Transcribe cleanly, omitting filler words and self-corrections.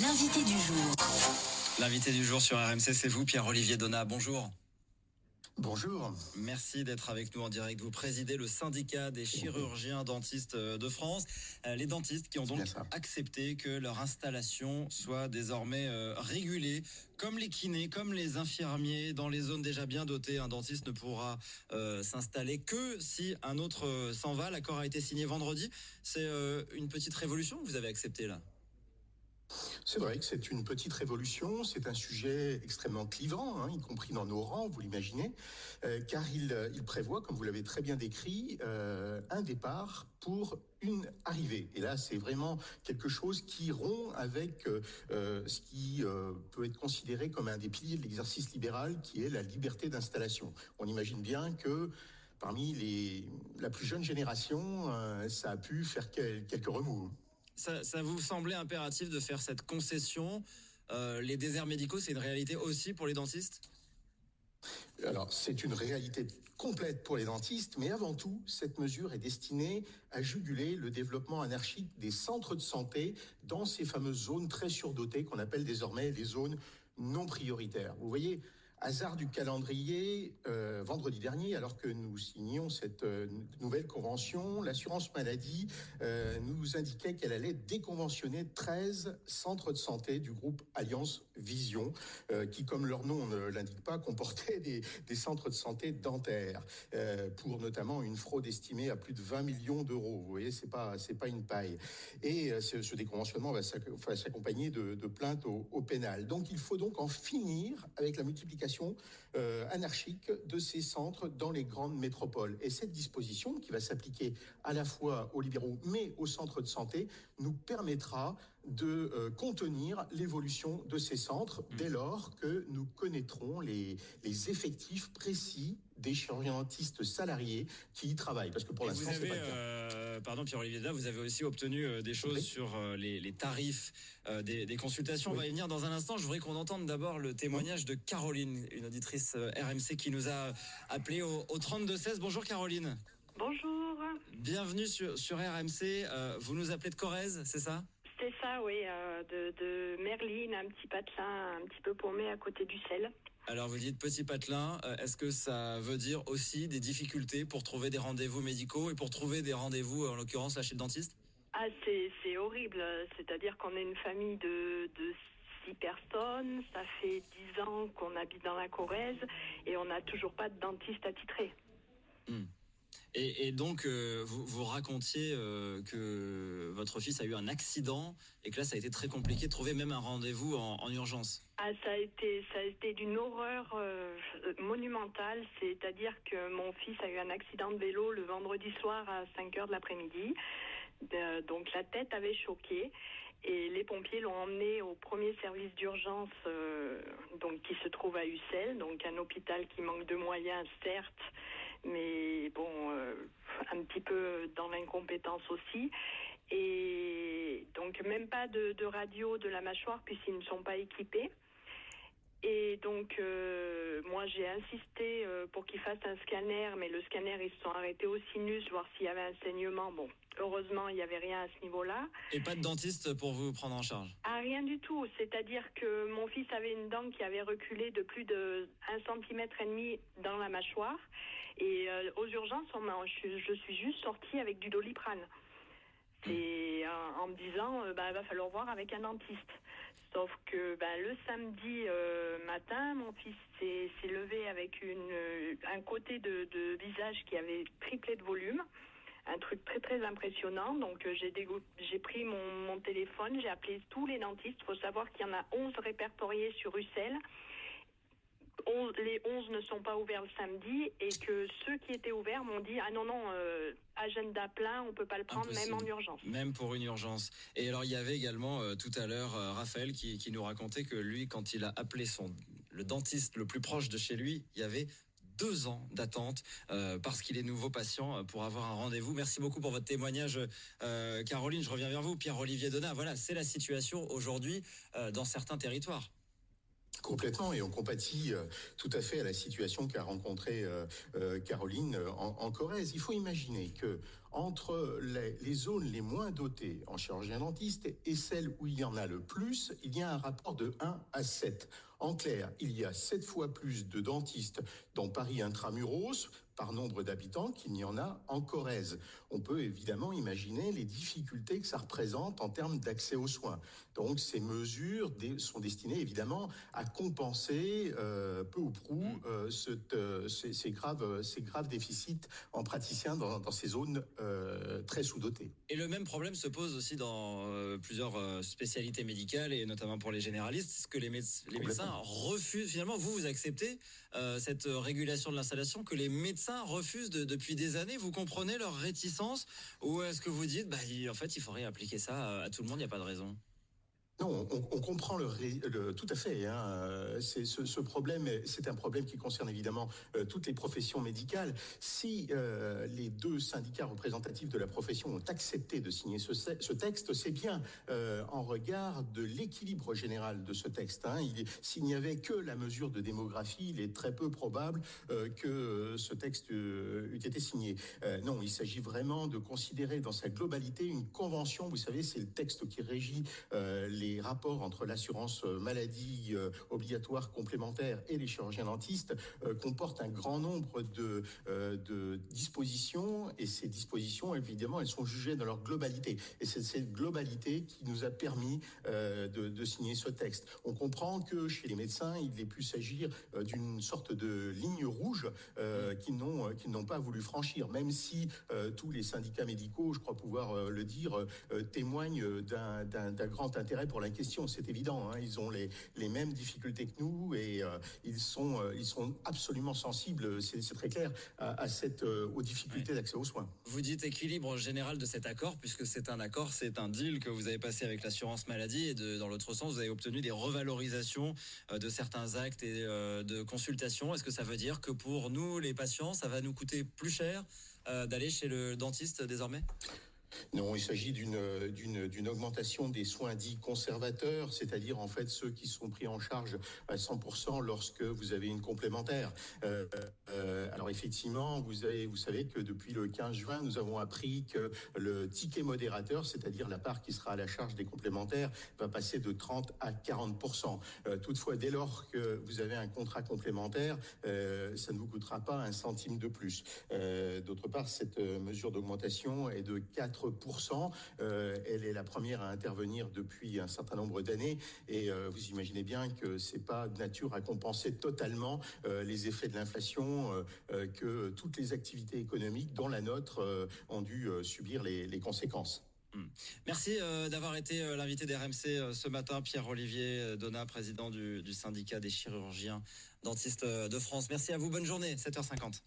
L'invité du jour. L'invité du jour sur RMC, c'est vous, Pierre-Olivier Donat. Bonjour. Bonjour. Merci d'être avec nous en direct. Vous présidez le syndicat des chirurgiens dentistes de France. Les dentistes qui ont donc accepté que leur installation soit désormais régulée, comme les kinés, comme les infirmiers. Dans les zones déjà bien dotées, un dentiste ne pourra s'installer que si un autre s'en va. L'accord a été signé vendredi. C'est une petite révolution que vous avez acceptée là. C'est vrai que c'est une petite révolution, c'est un sujet extrêmement clivant, y compris dans nos rangs, vous l'imaginez, car il prévoit, comme vous l'avez très bien décrit, un départ pour une arrivée. Et là, c'est vraiment quelque chose qui rompt avec ce qui peut être considéré comme un des piliers de l'exercice libéral, qui est la liberté d'installation. On imagine bien que parmi la plus jeune génération, ça a pu faire quelques remous. Ça vous semblait impératif de faire cette concession? Les déserts médicaux, c'est une réalité aussi pour les dentistes? Alors, c'est une réalité complète pour les dentistes, mais avant tout, cette mesure est destinée à juguler le développement anarchique des centres de santé dans ces fameuses zones très surdotées qu'on appelle désormais les zones non prioritaires. Vous voyez, hasard du calendrier, vendredi dernier, alors que nous signions cette nouvelle convention, l'assurance maladie nous indiquait qu'elle allait déconventionner 13 centres de santé du groupe Alliance Vision, qui, comme leur nom ne l'indique pas, comportaient des centres de santé dentaires, pour notamment une fraude estimée à plus de 20 millions d'euros. Vous voyez, c'est pas une paille. Et ce déconventionnement va s'accompagner de plaintes au pénal. Donc il faut donc en finir avec la multiplication anarchique de ces centres dans les grandes métropoles. Et cette disposition, qui va s'appliquer à la fois aux libéraux mais aux centres de santé, nous permettra de contenir l'évolution de ces centres dès lors que nous connaîtrons les effectifs précis des chirurgiens dentistes salariés qui y travaillent. Parce que pour l'instant, c'est pas le cas. Pardon, Pierre-Olivier Donat, vous avez aussi obtenu des choses sur les tarifs des consultations. On va y venir dans un instant. Je voudrais qu'on entende d'abord le témoignage de Caroline, une auditrice RMC qui nous a appelé au 32-16. Bonjour Caroline. Bonjour. Bienvenue sur RMC. Vous nous appelez de Corrèze, c'est ça? C'est ça, oui, de Merline, un petit patelin un petit peu paumé à côté du sel. Alors vous dites petit patelin, est-ce que ça veut dire aussi des difficultés pour trouver des rendez-vous médicaux et pour trouver des rendez-vous, en l'occurrence là chez le dentiste? Ah, c'est horrible, c'est-à-dire qu'on est une famille de 6 personnes, ça fait 10 ans qu'on habite dans la Corrèze et on n'a toujours pas de dentiste attitré. Et donc, vous racontiez que votre fils a eu un accident et que là, ça a été très compliqué de trouver même un rendez-vous en urgence. Ah, ça a été d'une horreur monumentale, c'est-à-dire que mon fils a eu un accident de vélo le vendredi soir à 5h de l'après-midi. Donc la tête avait choqué et les pompiers l'ont emmené au premier service d'urgence donc qui se trouve à Ussel, donc un hôpital qui manque de moyens certes, mais bon un petit peu dans l'incompétence aussi. Et donc même pas de radio de la mâchoire puisqu'ils ne sont pas équipés. Et donc, moi, j'ai insisté pour qu'ils fassent un scanner, mais le scanner, ils se sont arrêtés au sinus, voir s'il y avait un saignement. Bon, heureusement, il n'y avait rien à ce niveau-là. Et pas de dentiste pour vous prendre en charge? Ah, rien du tout. C'est-à-dire que mon fils avait une dent qui avait reculé de plus de 1,5 cm dans la mâchoire. Et aux urgences, je suis juste sortie avec du Doliprane. C'est en me disant, il va falloir voir avec un dentiste. Sauf que le samedi matin, mon fils s'est levé avec un côté de visage qui avait triplé de volume. Un truc très très impressionnant. Donc j'ai pris mon téléphone, j'ai appelé tous les dentistes. Il faut savoir qu'il y en a 11 répertoriés sur Ussel. Les 11 ne sont pas ouverts le samedi et que ceux qui étaient ouverts m'ont dit ah non agenda plein, on peut pas le prendre. Impossible. Même en urgence. Même pour une urgence. Et alors il y avait également tout à l'heure Raphaël qui nous racontait que lui, quand il a appelé le dentiste le plus proche de chez lui, il y avait 2 ans d'attente parce qu'il est nouveau patient pour avoir un rendez-vous. Merci beaucoup pour votre témoignage, Caroline. Je reviens vers vous, Pierre-Olivier Donat. Voilà, c'est la situation aujourd'hui dans certains territoires. Complètement, et on compatit tout à fait à la situation qu'a rencontrée Caroline en Corrèze. Il faut imaginer que entre les zones les moins dotées en chirurgiens dentistes et celles où il y en a le plus, il y a un rapport de 1 à 7. En clair, il y a 7 fois plus de dentistes dans Paris intramuros par nombre d'habitants qu'il n'y en a en Corrèze. On peut évidemment imaginer les difficultés que ça représente en termes d'accès aux soins. Donc ces mesures sont destinées évidemment à compenser peu ou prou ces graves déficits en praticiens dans ces zones très sous-dotées. Et le même problème se pose aussi dans plusieurs spécialités médicales et notamment pour les généralistes, ce que les médecins refusent. Finalement, vous acceptez cette régulation de l'installation que les médecins refusent depuis des années. Vous comprenez leur réticence ou est-ce que vous dites en fait il faudrait appliquer ça à tout le monde, il n'y a pas de raison? Non, on comprend tout à fait. Ce problème, c'est un problème qui concerne évidemment toutes les professions médicales. Si les deux syndicats représentatifs de la profession ont accepté de signer ce texte, c'est bien en regard de l'équilibre général de ce texte. S'il n'y avait que la mesure de démographie, il est très peu probable que ce texte eût été signé. Non, il s'agit vraiment de considérer dans sa globalité une convention. Vous savez, c'est le texte qui régit les rapports entre l'assurance maladie obligatoire complémentaire et les chirurgiens dentistes comportent un grand nombre de dispositions et ces dispositions, évidemment, elles sont jugées dans leur globalité. Et c'est cette globalité qui nous a permis de signer ce texte. On comprend que chez les médecins, il ait pu s'agir d'une sorte de ligne rouge qu'ils n'ont pas voulu franchir, même si tous les syndicats médicaux, je crois pouvoir le dire, témoignent d'un grand intérêt pour la question, c'est évident. Ils ont les mêmes difficultés que nous et ils sont absolument sensibles, c'est très clair, aux difficultés d'accès aux soins. Vous dites équilibre général de cet accord, puisque c'est un accord, c'est un deal que vous avez passé avec l'assurance maladie et dans l'autre sens, vous avez obtenu des revalorisations de certains actes et de consultations. Est-ce que ça veut dire que pour nous, les patients, ça va nous coûter plus cher d'aller chez le dentiste désormais ? Non, il s'agit d'une augmentation des soins dits conservateurs, c'est-à-dire en fait ceux qui sont pris en charge à 100% lorsque vous avez une complémentaire. Alors effectivement, vous savez que depuis le 15 juin, nous avons appris que le ticket modérateur, c'est-à-dire la part qui sera à la charge des complémentaires, va passer de 30 à 40%. Toutefois, dès lors que vous avez un contrat complémentaire, ça ne vous coûtera pas un centime de plus. D'autre part, cette mesure d'augmentation est de 4%. Elle est la première à intervenir depuis un certain nombre d'années et vous imaginez bien que c'est pas de nature à compenser totalement les effets de l'inflation que toutes les activités économiques, dont la nôtre, ont dû subir les conséquences. Merci d'avoir été l'invité d'RMC ce matin, Pierre-Olivier Donat, président du syndicat des chirurgiens dentistes de France. Merci à vous, bonne journée, 7h50.